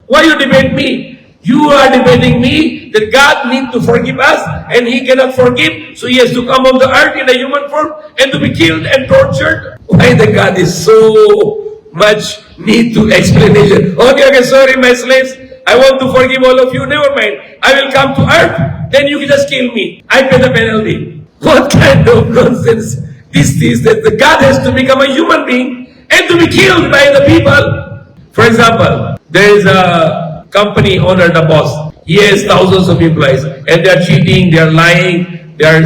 Why you debate me? You are debating me that God needs to forgive us and He cannot forgive, so He has to come on the earth in a human form and to be killed and tortured. Why the God is so much need to explanation? Okay, sorry, my slaves. I want to forgive all of you. Never mind. I will come to earth. Then you can just kill me. I pay the penalty. What kind of nonsense this is that the God has to become a human being and to be killed by the people? For example, there is a company owner, the boss. He has thousands of employees and they are cheating, they are lying, they are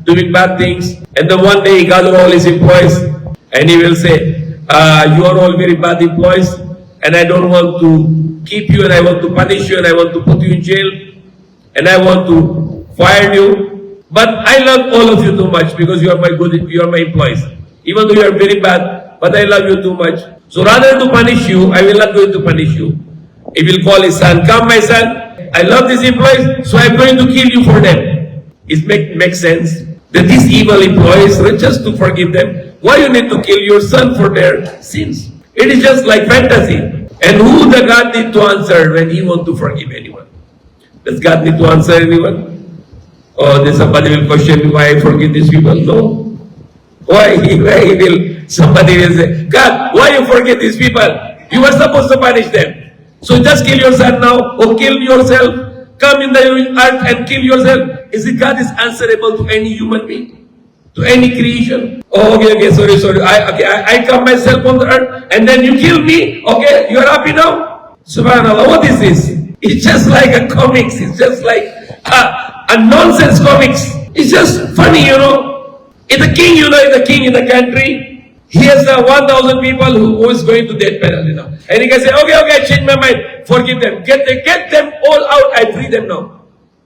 doing bad things. And then one day he gathers all his employees and he will say, you are all very bad employees and I don't want to keep you and I want to punish you and I want to put you in jail and I want to fire you. But I love all of you too much because you are my employees. Even though you are very bad, but I love you too much. So rather to punish you, I will not going to punish you. He will call his son, come my son, I love these employees, so I'm going to kill you for them. It makes sense that these evil employees, just to forgive them, why you need to kill your son for their sins? It is just like fantasy. And who the God need to answer when He want to forgive anyone? Does God need to answer anyone? Or then somebody will question why I forgive these people? No. Why somebody will say, God, why you forgive these people? You were supposed to punish them. So just kill yourself now, or kill yourself, come in the earth and kill yourself. Is it God is answerable to any human being? To any creation? Oh, okay, sorry. I come myself on the earth and then you kill me. Okay, you are happy now? Subhanallah, what is this? It's just like a comics. It's just like a nonsense comics. It's just funny, you know. It's a king, the king in the country. He has 1,000 people who is going to death penalty now. And he can say, okay, I changed my mind. Forgive them. Get them all out. I free them now.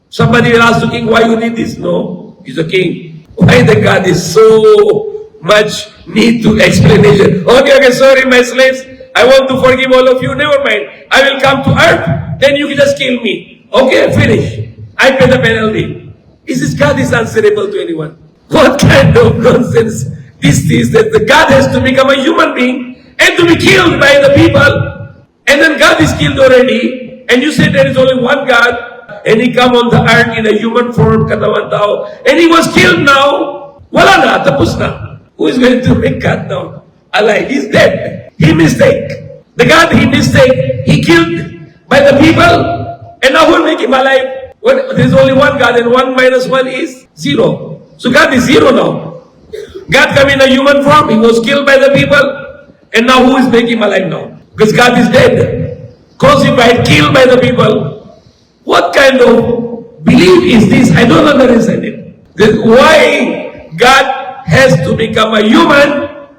Somebody will ask the king, why you need this? No, he's a king. Why the God is so much need to explanation? Okay, sorry, my slaves. I want to forgive all of you. Never mind. I will come to earth. Then you can just kill me. Okay, finish. I pay the penalty. Is God is answerable to anyone? What kind of nonsense this is that the God has to become a human being and to be killed by the people. And then God is killed already. And you say there is only one God. And He come on the earth in a human form, katawan tao. And He was killed now. Wala na, tapos na. Who is going to make God now? Alive. He's dead. He mistake. The God He mistake. He killed by the people. And now who will make Him alive? Well, there is only one God and 1 minus 1 is 0. So God is 0 now. God came in a human form, He was killed by the people, and now who is making him alive now? Because God is dead, crucified, killed by the people. What kind of belief is this? I don't understand it. Why God has to become a human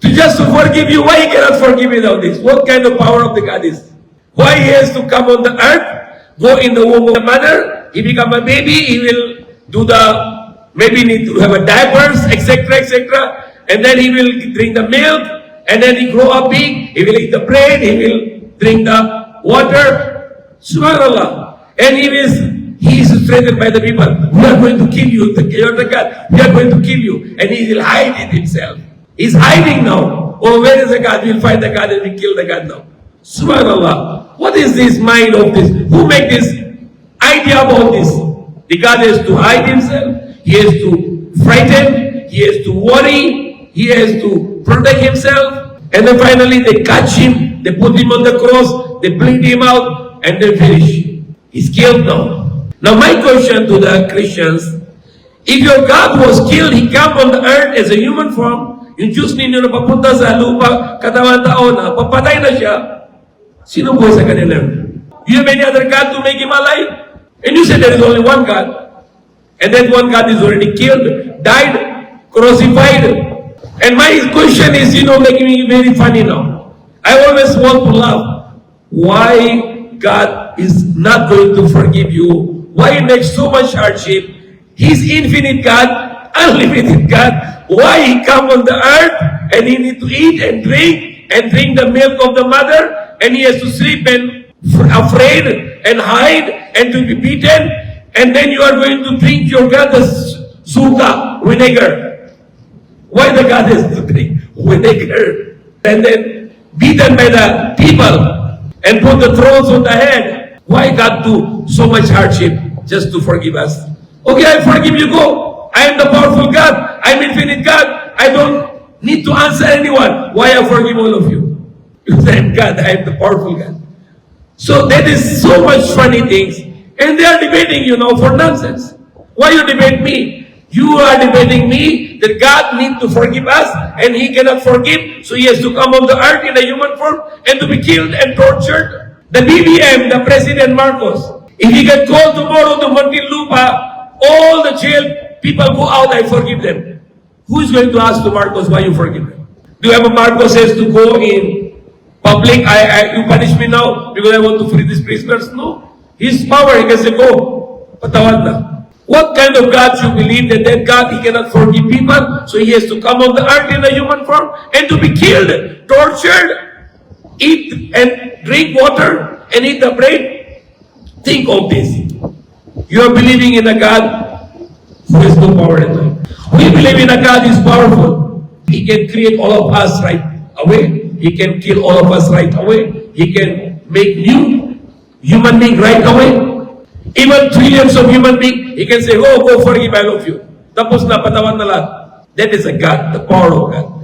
to forgive you? Why He cannot forgive without this? What kind of power of the God is? Why He has to come on the earth, go in the womb of the mother, He become a baby, He will do maybe need to have a diapers, etc., and then He will drink the milk, and then He grow up big, He will eat the bread, He will drink the water. Subhanallah. And He is threatened by the people. We are going to kill you, you're the God. We are going to kill you. And He will hide it Himself. He's hiding now. Oh, where is the God? We'll find the God and we kill the God now. Subhanallah. What is this mind of this? Who make this idea about this? The God has to hide Himself. He has to frighten, He has to worry, He has to protect Himself, and then finally they catch Him, they put Him on the cross, they bleed Him out, and then finish. He's killed now. Now my question to the Christians, if your God was killed, He came on the earth as a human form, yung Diyos ninyo na papunta sa lupa, katawan tao na, papatay na siya, sino buhay sa kanila? You have any other God to make Him alive? And you say there is only one God. And that one God is already killed, died, crucified. And my question is, making me very funny now. I always want to laugh. Why God is not going to forgive you? Why He makes so much hardship? He's infinite God, unlimited God. Why He come on the earth and He need to eat and drink the milk of the mother, and He has to sleep and afraid and hide and to be beaten? And then you are going to drink your God's suka, vinegar. Why the God has to drink vinegar? And then beaten by the people. and put the thrones on the head. Why God do so much hardship just to forgive us? Okay, I forgive you, go. I am the powerful God. I'm infinite God. I don't need to answer anyone. Why I forgive all of you? Because I am God. I am the powerful God. So that is so much funny things. And they are debating, for nonsense. Why you debate me? You are debating me that God needs to forgive us and He cannot forgive. So He has to come on the earth in a human form and to be killed and tortured. The BBM, the President Marcos, if he get called tomorrow to Muntinlupa, all the jail people go out, I forgive them. Who is going to ask to Marcos why you forgive them? Do you have a Marcos says to go in public, you punish me now because I want to free these prisoners? No. His power, he can say, go, patawad na. What kind of God you believe that God, He cannot forgive people, so He has to come on the earth in a human form and to be killed, tortured, eat and drink water and eat the bread? Think of this. You are believing in a God who has no power at all. We believe in a God who is powerful. He can create all of us right away. He can kill all of us right away. He can make new human being right away. Even trillions of human beings, He can say, go forgive all of you. Tapos na, patawad na lahat. That is a God, the power of God.